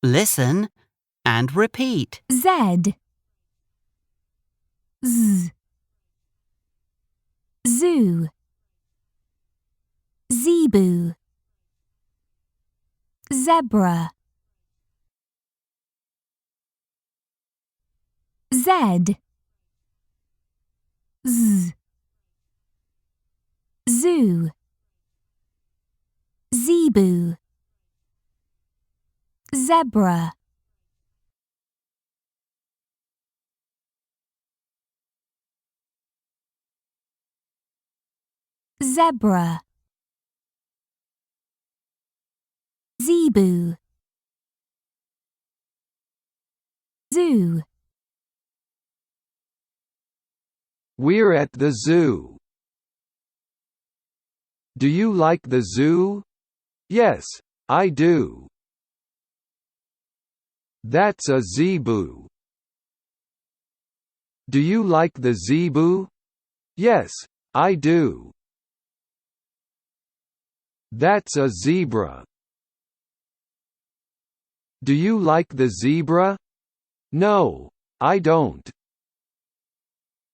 Listen and repeat. Z, Z, zoo, zebu, zebra. Z, Z, zoo, zebu, zebra. Zebra, zebu, zoo. We're at the zoo. Do you like the zoo? Yes, I do. That's a zebu. Do you like the zebu? Yes, I do. That's a zebra. Do you like the zebra? No, I don't.